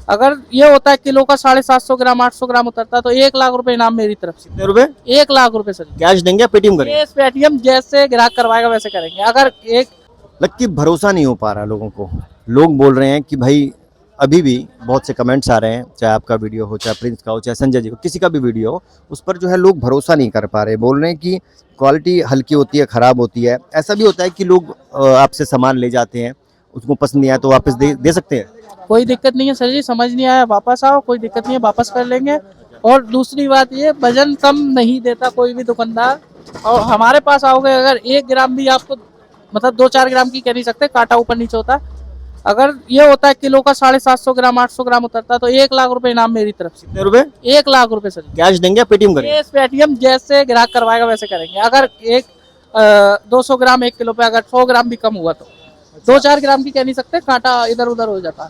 अगर ये होता है किलो का 750 ग्राम 800 ग्राम उतरता तो 1 लाख रुपए इनाम मेरी तरफ से। कितने रुपए? 1 लाख रुपए सर। कैश देंगे या पेटीएम करेंगे? ये पेटीएम जैसे ग्राहक करवाएगा वैसे करेंगे। अगर एक लक्की भरोसा नहीं हो पा रहा लोगों को। लोग बोल रहे हैं कि भाई अभी भी बहुत से कमेंट्स आ रहे हैं, चाहे आपका वीडियो हो, चाहे प्रिंस का हो, चाहे संजय जी को, किसी का भी वीडियो हो, उस पर जो है लोग भरोसा नहीं कर पा रहे। बोल रहे हैं कि क्वालिटी हल्की होती है, ख़राब होती है। ऐसा भी होता है कि लोग आपसे सामान ले जाते हैं, उसको पसंद नहीं आया तो वापस दे सकते हैं। कोई दिक्कत नहीं है सर जी, समझ नहीं आया वापस आओ, कोई दिक्कत नहीं है, वापस कर लेंगे। और दूसरी बात ये वजन कम नहीं देता कोई भी दुकानदार। और हमारे पास आओगे अगर 1 ग्राम भी आपको मतलब 2-4 ग्राम की कह नहीं सकते, कांटा ऊपर नीचे होता है। अगर ये होता है किलो का 750 ग्राम 800 ग्राम उतरता तो 1 लाख रुपए इनाम मेरी तरफ से। कितने रुपए? 1 लाख रुपए सर। कैश देंगे या पेटीएम करेंगे? ये पेटीएम जैसे ग्राहक करवाएगा वैसे करेंगे। अगर 200 ग्राम 1 किलो पे अगर 100 ग्राम भी कम हुआ तो 2-4 ग्राम की कह नहीं सकते, कांटा इधर उधर हो जाता है।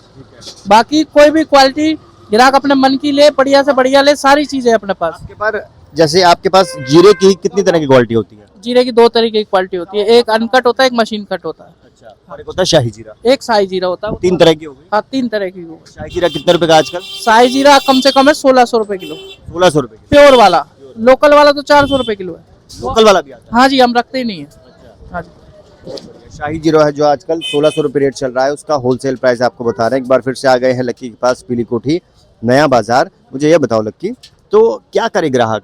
बाकी कोई भी क्वालिटी ग्राहक अपने मन की ले, बढ़िया से बढ़िया ले, सारी चीजें अपने पास। आपके पास जैसे आपके पास जीरे की कितनी तरह की क्वालिटी होती है? जीरे की 2 तरीके की क्वालिटी होती है, एक अनकट होता है, एक मशीन कट होता है। अच्छा, और एक होता है शाही जीरा। एक शाही जीरा होता है। 3 तरह की हो गई। हाँ 3 तरह की हो। शाही जीरा कितने रुपए का आजकल? शाही जीरा कम से कम है 1600 रुपए किलो। 1600 रुपए की। प्योर वाला, लोकल वाला तो 400 रुपए किलो है। लोकल वाला भी आता हाँ जी, हम रखते ही नहीं है। हाँ जी। है। शाही जीरा है जो आजकल 1600 रुपए रेट चल रहा है, उसका होलसेल प्राइस आपको बता रहे हैं। एक बार फिर से आ गए हैं लक्की के पास, पीली कोठी नया बाजार। मुझे ये बताओ लक्की, तो क्या करे ग्राहक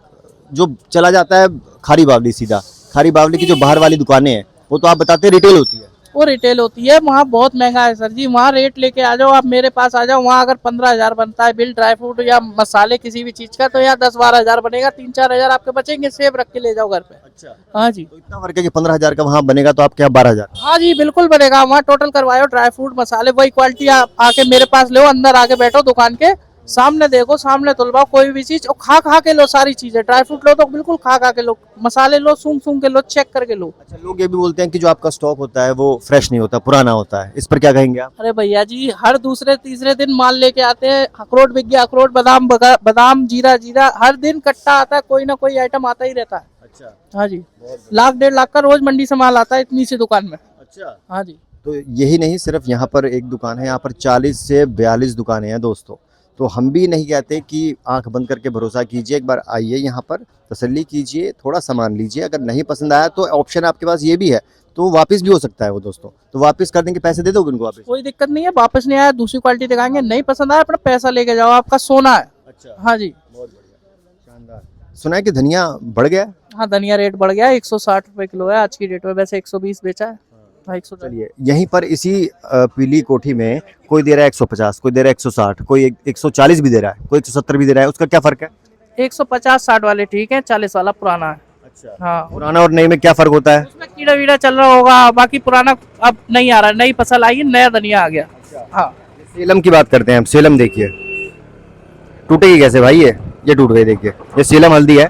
जो चला जाता है खारी बावली सीधा? खारी बावली की जो बाहर वाली दुकानें हैं वो तो आप बताते हैं रिटेल होती है। वो रिटेल होती है, वहाँ बहुत महंगा है सर जी। वहाँ रेट लेके आ जाओ, आप मेरे पास आ जाओ। वहाँ अगर 15,000 बनता है बिल ड्राई फ्रूट या मसाले किसी भी चीज का, तो यहाँ 10-12 हजार बनेगा। 3-4 हजार आपके बचेंगे, सेब रख के ले जाओ घर पे। अच्छा, हाँ जी। तो इतना फर्क है कि 15,000 का वहाँ बनेगा तो आपके यहाँ 12,000। हाँ जी बिल्कुल बनेगा। वहाँ टोटल करवाओ, ड्राई फ्रूट मसाले वही क्वालिटी आके मेरे पास लो, अंदर आके बैठो दुकान के सामने, देखो सामने तुलवाओ कोई भी चीज और खा के लो सारी चीजें। ड्राई फ्रूट लो तो बिल्कुल खा के लो, मसाले लो सूंघ के लो, चेक करके लो। अच्छा, लोग ये भी बोलते हैं कि जो आपका स्टॉक होता है वो फ्रेश नहीं होता, पुराना होता है। इस पर क्या कहेंगे आप? अरे भैया जी, हर दूसरे तीसरे दिन माल लेके आते हैं। अखरोट बिक गया, अखरोट, बादाम, जीरा हर दिन कट्टा आता है, कोई ना कोई आइटम आता ही रहता है। अच्छा, हाँ जी। 1-1.5 लाख का रोज मंडी से माल आता है इतनी सी दुकान में। अच्छा। हाँ जी। तो यही नहीं, सिर्फ यहाँ पर एक दुकान है, यहाँ पर 40 से 42 दुकानें हैं दोस्तों। तो हम भी नहीं कहते कि आंख बंद करके भरोसा कीजिए, एक बार आइए यहाँ पर, तसल्ली कीजिए, थोड़ा सामान लीजिए। अगर नहीं पसंद आया तो ऑप्शन आपके पास ये भी है, तो वापस भी हो सकता है वो दोस्तों। तो वापस कर देंगे, पैसे दे दोगे उनको वापस? कोई दिक्कत नहीं है, वापस नहीं आया दूसरी क्वालिटी दिखाएंगे। नहीं पसंद आया अपना पैसा लेके जाओ, आपका सोना है। अच्छा, हाँ जी। बहुत बढ़िया, शानदार। सुना है कि धनिया बढ़ गया है? हाँ धनिया रेट बढ़ गया है, 160 रुपए किलो है आज की डेट में। वैसे 120 बेचा है। हाँ 140। चलिए, यहीं पर इसी पीली कोठी में कोई दे रहा है 150, कोई दे रहा है 160, कोई 140 भी दे रहा है, कोई 170 भी दे रहा है। उसका क्या फर्क है? 150-60 वाले ठीक है, 40 वाला पुराना है। अच्छा, हाँ पुराना और नए में क्या फर्क होता है? उसमें कीड़ा वीड़ा चल रहा होगा, बाकी पुराना अब नहीं आ रहा। नई फसल आई, नया धनिया आ गया। हाँ सेलम की बात करते हैं हम। सेलम देखिए, टूटेगी कैसे भाई? ये टूट गई। देखिए, ये सेलम हल्दी है।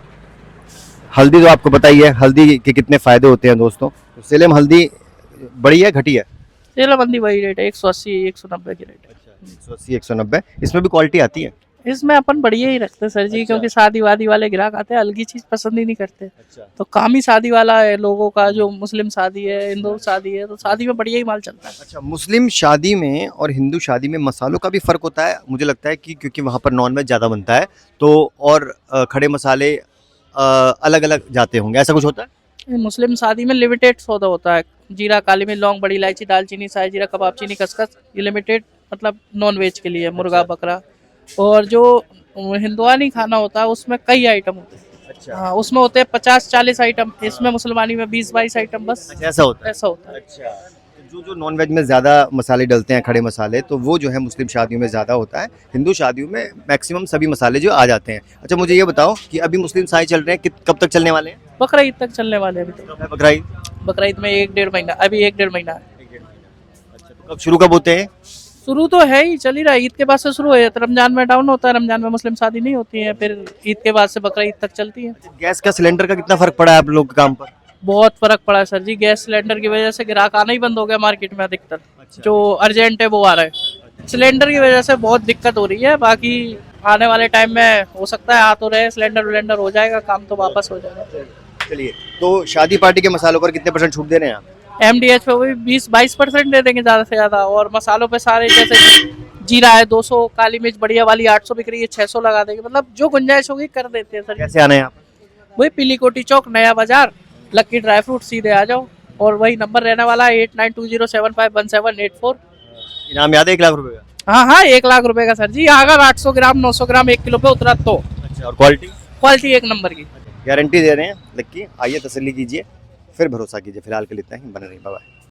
हल्दी तो आपको पता ही है, हल्दी के कितने फायदे होते हैं दोस्तों। तो सेलम हल्दी बड़ी है घटी है? तेल बंदी वही रेट है, 180-190 की रेट है। 180 190। इसमें भी क्वालिटी आती है? इसमें अपन बढ़िया ही रखते हैं सर जी। अच्छा। क्योंकि शादी वादी वाले ग्राहक आते हैं, हल्की चीज पसंद ही नहीं करते। अच्छा, तो काम ही शादी वाला है लोगों का, जो मुस्लिम शादी है, हिंदू शादी है, तो शादी में बढ़िया ही माल चलता है। अच्छा। मुस्लिम शादी में और हिंदू शादी में मसालों का भी फर्क होता है मुझे लगता है कि, क्योंकि वहाँ पर नॉनवेज ज़्यादा बनता है तो, और खड़े मसाले अलग अलग जाते होंगे, ऐसा कुछ होता है? मुस्लिम शादी में लिमिटेड सौदा होता है। जीरा, काली मिर्च, लौंग, बड़ी इलायची, दालचीनी, शाही जीरा, कबाब चीनी, खसखस, ये लिमिटेड मतलब नॉन वेज के लिए, मुर्गा बकरा। और जो हिंदुआनी खाना होता है उसमें कई आइटम होते हैं। अच्छा, हाँ उसमें होते हैं 50-40 आइटम, इसमें मुसलमानी में 20-22 आइटम बस। अच्छा, ऐसा होता है। ऐसा होता है। अच्छा, तो जो नॉन वेज में ज़्यादा मसाले डलते हैं, खड़े मसाले, तो वो जो है मुस्लिम शादियों में ज़्यादा होता है। हिंदू शादियों में मैक्सिमम सभी मसाले जो आ जाते हैं। अच्छा, मुझे ये बताओ कि अभी मुस्लिम शादी चल रहे हैं, कब तक चलने वाले हैं? बकरा ईद तक चलने वाले हैं अभी तो। बकरा ईद? बकरा ईद में 1-1.5 महीना, अभी 1-1.5 महीना है। अच्छा, तो कब शुरू कब होते हैं? शुरू तो है ही, चल ही रहा है। ईद के बाद से शुरू हो जाता है, रमजान में डाउन होता है। रमजान में मुस्लिम शादी नहीं होती है, फिर ईद के बाद से बकरा ईद तक चलती है। गैस का सिलेंडर का कितना फर्क पड़ा है आप लोग के काम पर? बहुत फर्क पड़ा है सर जी। गैस सिलेंडर की वजह से ग्राहक आना ही बंद हो गया मार्केट में। अधिकतर अच्छा। जो अर्जेंट है वो आ रहा है। सिलेंडर की वजह से बहुत दिक्कत हो रही है। बाकी आने वाले टाइम में हो सकता है आ तो रहे, सिलेंडर विलेंडर हो जाएगा, काम तो वापस हो जाएगा। चलिए, तो शादी पार्टी के मसालों पर कितने % छूट दे रहे हैं आप? MDH पे भी 20-22% दे देंगे ज़्यादा से ज़्यादा। और मसालों पे सारे जैसे जीरा है 200, काली मिर्च बढ़िया वाली 800 बिक रही है, 600 लगा देंगे, मतलब जो गुंजाइश होगी कर देते हैं सर। कैसे आना है यहाँ पर? वही पीली कोटी चौक, नया बाजार, लक्की ड्राई फ्रूट, सीधे आ जाओ। और वही नंबर रहने वाला है 8920751784। इनाम याद है 1 लाख रुपए का? हाँ हाँ, 1 लाख रुपए का सर जी, अगर 800 ग्राम 900 ग्राम 1 किलो पे उतरा तो। अच्छा, और क्वालिटी? क्वालिटी एक नंबर की। गारंटी दे रहे हैं लक्की, आइए तसल्ली कीजिए, फिर भरोसा कीजिए। फिलहाल के लिए इतना ही, बने रहिए, बाय बाय।